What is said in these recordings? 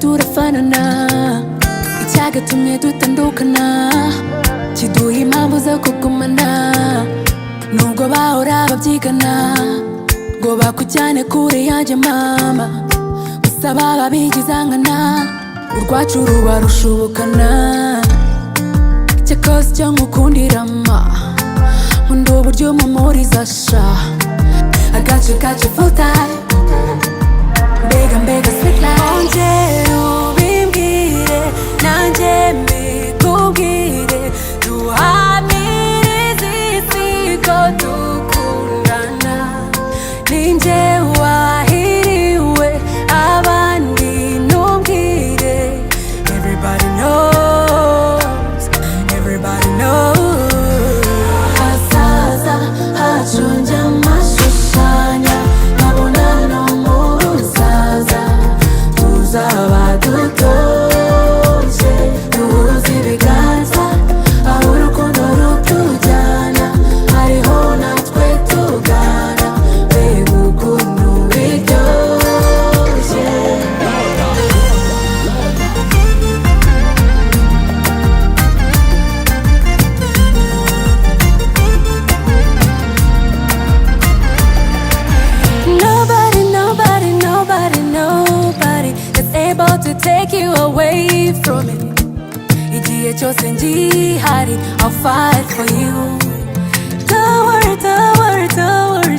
turafanana icyagatumye dutandukana kiduha impamvu zo kugumana nubwo bahora babyigana ngo bakujyane kure yanjye mama gusa baba bigizangana urwacu ruba rushubukana cyakoze icyo nkukundira ma nkunda uburyo umumuriza sha I got you full time mbega sweet life ongera ubimbwire nanjye mbikubwire duhamirize isi ko dukundana ninjye wahiriwe abandi ntumbwire everybody knows hazaza hacu njya amashushanya nkabona no mu busaza tuzaba dutoshye duhuza ibiganza aho urukundo rutujyana hariho natwe tugana mbega ukuntu biryoshye Nobody is able to take you away from me. Igihe cyose ngihari, I'll fight for you.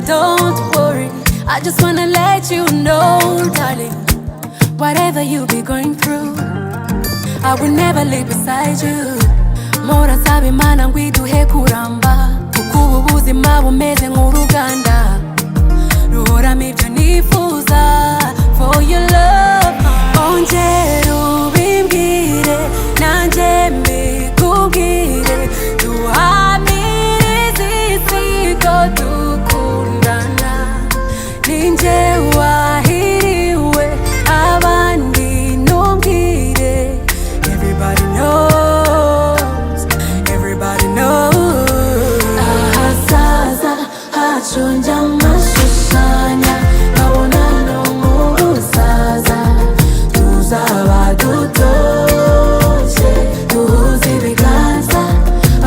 Don't worry. I just wanna let you know, darling, whatever you be going through, I will never leave beside you. Mpora nsaba Imana ngo iduhe kuramba, kuko ubu buzima bumeze nk'uruganda ruhoramo ibyo nifuza for your love. Ongera ubimbwire nanjye mbikubwire duhamirize isi ko dukundana ninjye wahiriwe abandi ntumbwire everybody knows ahazaza hacu njya amashushanya nkabona no mu busaza tuzaba dutoshye duhuza ibiganza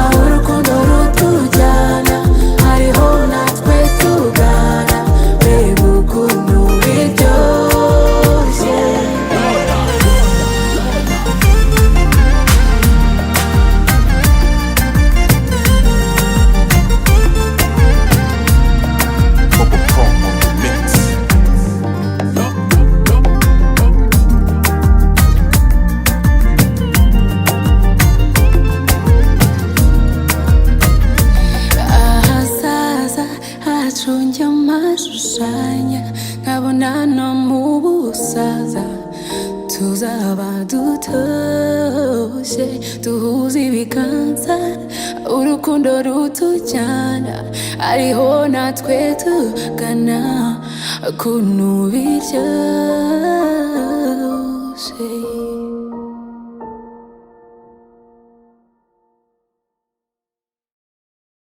aho urukundo rutujyana hariho natwe tugana mbega ukuntu biryoshye njya amashushanya nkabona no mu busaza tuzaba dutoshye duhuza ibiganza urukundo rutujyana ariho natwe tugana ukuntu biryoshye